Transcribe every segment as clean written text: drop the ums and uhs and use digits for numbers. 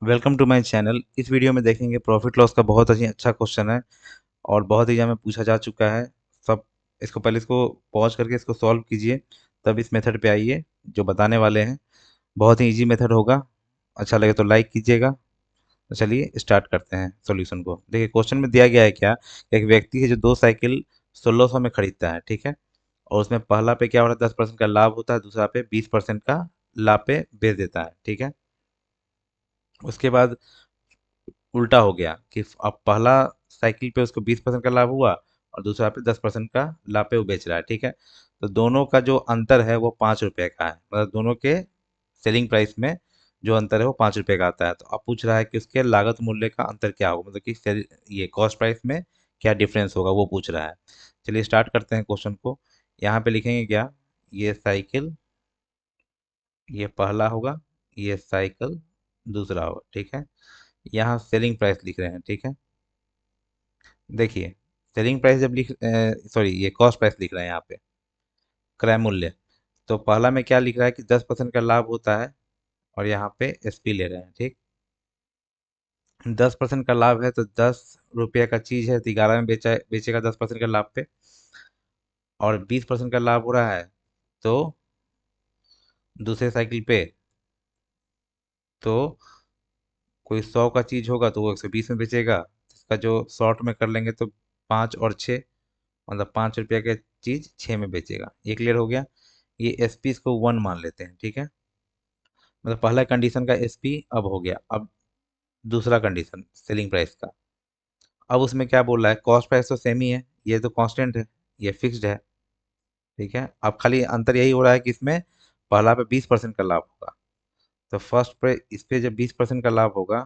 Welcome to my channel. इस video में देखेंगे प्रॉफिट लॉस का बहुत ही अच्छा क्वेश्चन है और बहुत एग्जाम में पूछा जा चुका है। सब इसको पॉज करके इसको सॉल्व कीजिए, तब इस मेथड पे आइए जो बताने वाले हैं। बहुत ही इजी मेथड होगा। अच्छा लगे तो लाइक कीजिएगा। तो चलिए स्टार्ट करते हैं सॉल्यूशन को। देखिए क्वेश्चन में दिया गया है क्या, एक व्यक्ति है जो दो साइकिल 1600 में खरीदता है, ठीक है। और उसमें पहला पे क्या होता है, 10% का लाभ होता है, दूसरा पे 20% का लाभ पे बेच देता है, ठीक है। उसके बाद उल्टा हो गया कि अब पहला साइकिल पे उसको 20% का लाभ हुआ और दूसरा पे 10% का लाभ पे वो बेच रहा है, ठीक है। तो दोनों का जो अंतर है वो 5 रुपए का है, मतलब दोनों के सेलिंग प्राइस में जो अंतर है वो 5 रुपए का आता है। तो अब पूछ रहा है कि उसके लागत मूल्य का अंतर क्या होगा, मतलब कि ये कॉस्ट प्राइस में क्या डिफरेंस होगा वो पूछ रहा है। चलिए स्टार्ट करते हैं क्वेश्चन को। यहाँ पे लिखेंगे क्या, ये साइकिल, ये पहला होगा, ये साइकिल दूसरा होगा, ठीक है। यहाँ सेलिंग प्राइस लिख रहे हैं, ठीक है। देखिए सेलिंग प्राइस जब सॉरी ये कॉस्ट प्राइस लिख रहे हैं यहाँ पे, क्रय मूल्य। तो पहला में क्या लिख रहा है कि 10% का लाभ होता है और यहाँ पे एसपी ले रहे हैं, ठीक। 10% का लाभ है तो 10 रुपये का चीज है तो 11 में बेचेगा 10% के लाभ पे। और 20% का लाभ हो रहा है तो दूसरे साइकिल पे, तो कोई 100 का चीज होगा तो वो 120 में बेचेगा। इसका जो शॉर्ट में कर लेंगे तो 5 और 6, मतलब 5 रुपये का चीज 6 में बेचेगा। ये क्लियर हो गया। ये एसपी इसको 1 मान लेते हैं, ठीक है। मतलब पहला कंडीशन का एसपी अब हो गया। अब दूसरा कंडीशन सेलिंग प्राइस का। अब उसमें क्या बोल रहा है, कॉस्ट प्राइस तो सेम ही है, ये तो कांस्टेंट है, ये फिक्स्ड है, ठीक है। अब खाली अंतर यही हो रहा है कि इसमें पहला पे 20% का लाभ होगा। तो फर्स्ट पे इस पे जब 20% का लाभ होगा,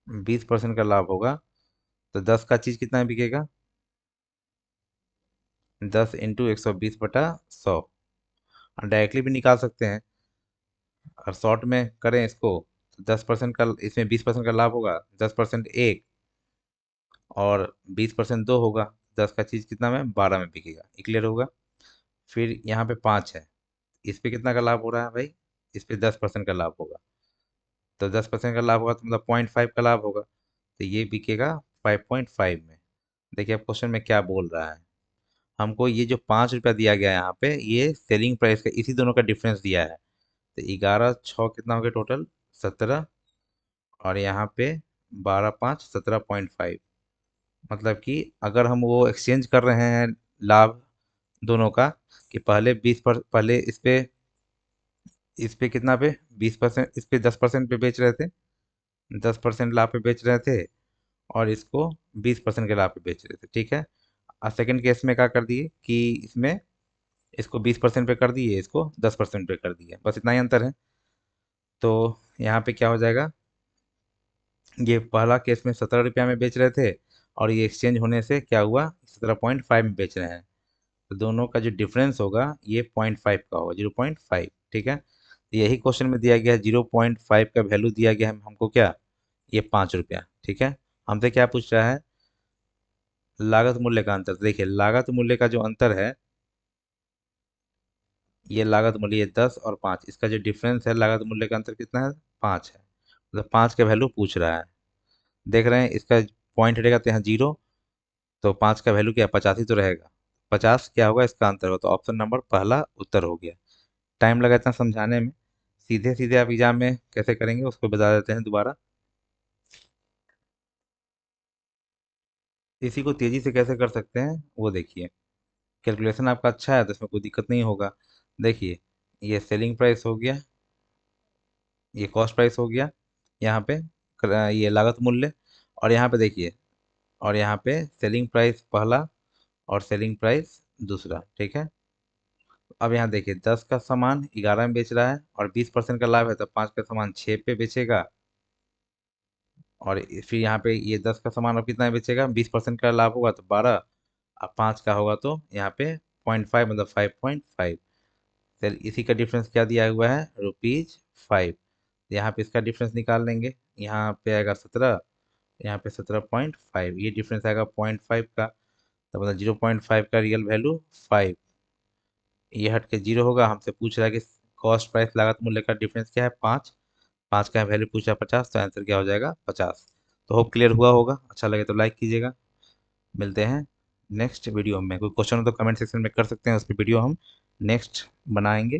20% का लाभ होगा तो 10 का चीज कितना बिकेगा, 10 × 120/100। डायरेक्टली भी निकाल सकते हैं। और शॉर्ट में करें इसको तो 10% का, इसमें 20% का लाभ होगा, 10% एक और 20% दो होगा। 10 का चीज कितना में, 12 में बिकेगा। ये क्लियर होगा। फिर यहाँ पे 5 है, इस पे कितना का लाभ हो रहा है भाई, इस पे 10% का लाभ होगा। तो 10% का लाभ होगा तो मतलब 0.5 का लाभ होगा, तो ये बिकेगा 5.5 में। देखिए अब क्वेश्चन में क्या बोल रहा है, हमको ये जो 5 रुपया दिया गया है यहाँ पे, ये सेलिंग प्राइस का, इसी दोनों का डिफरेंस दिया है। तो 11 6 कितना हो गया टोटल, 17। और यहाँ पे 12 5 17.5। मतलब कि अगर हम वो एक्सचेंज कर रहे हैं लाभ दोनों का, कि पहले 20 पर, पहले इस पे कितना पे 20%, इस पे 10% पे बेच रहे थे, 10% लाभ पे बेच रहे थे। और इसको 20% के लाभ पे बेच रहे थे, ठीक है। और सेकंड केस में क्या कर दिए कि इसमें इसको 20% पे कर दिए, इसको 10% पे कर दिए, बस इतना ही अंतर है। तो यहाँ पे क्या हो जाएगा, ये पहला केस में 17 रुपया में बेच रहे थे और ये एक्सचेंज होने से क्या हुआ, 17.5 में बेच रहे हैं। तो दोनों का जो डिफरेंस होगा ये 0.5 का होगा, 0.5, ठीक है। तो यही क्वेश्चन में दिया गया है, 0.5 का वैल्यू दिया गया है हमको क्या, ये 5 रुपया, ठीक है। हमसे क्या पूछ रहा है, लागत मूल्य का अंतर। देखिए लागत मूल्य का जो अंतर है, ये लागत मूल्य, ये 10 और 5, इसका जो डिफरेंस है लागत मूल्य का अंतर कितना है, 5 है। मतलब 5 का वैल्यू पूछ रहा है। देख रहे हैं इसका पॉइंट रहेगा तो यहाँ 0, तो 5 का वैल्यू क्या, 50 ही तो रहेगा। 50 क्या होगा, इसका आंसर होगा। तो ऑप्शन नंबर पहला उत्तर हो गया। टाइम लगा इतना समझाने में, सीधे सीधे आप एग्जाम में कैसे करेंगे उसको बता देते हैं दोबारा। इसी को तेजी से कैसे कर सकते हैं वो देखिए। कैलकुलेशन आपका अच्छा है तो इसमें कोई दिक्कत नहीं होगा। देखिए ये सेलिंग प्राइस हो गया, ये कॉस्ट प्राइस हो गया, यहाँ पे ये लागत मूल्य। और यहाँ पे देखिए, और यहाँ पे सेलिंग प्राइस पहला और सेलिंग प्राइस दूसरा, ठीक है। अब यहाँ देखिए 10 का सामान 11 में बेच रहा है और 20% का लाभ है तो 5 का सामान 6 पे बेचेगा। और फिर यहाँ पे ये 10 का सामान अब कितना में बेचेगा, 20% का लाभ होगा तो 12, अब 5 का होगा तो यहाँ पे 0.5, मतलब 5.5। चल इसी का डिफरेंस क्या दिया हुआ है, ₹5। यहाँ पे इसका डिफरेंस निकाल लेंगे, यहाँ पे आएगा 17, यहाँ पे 17.5, ये डिफरेंस आएगा 0.5 का। तो मतलब 0.5 का रियल वैल्यू 5। ये हट के 0 होगा। हमसे पूछ रहा है कि कॉस्ट प्राइस लागत मूल्य का डिफरेंस क्या है, 5। 5 का वैल्यू पूछा 50, तो आंसर क्या हो जाएगा 50। तो होप क्लियर हुआ होगा। अच्छा लगे तो लाइक कीजिएगा। मिलते हैं नेक्स्ट वीडियो में। कोई क्वेश्चन हो तो कमेंट सेक्शन में कर सकते हैं, उस पर वीडियो हम नेक्स्ट बनाएंगे।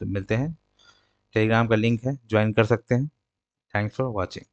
तो मिलते हैं। टेलीग्राम का लिंक है, ज्वाइन कर सकते हैं। Thanks for watching.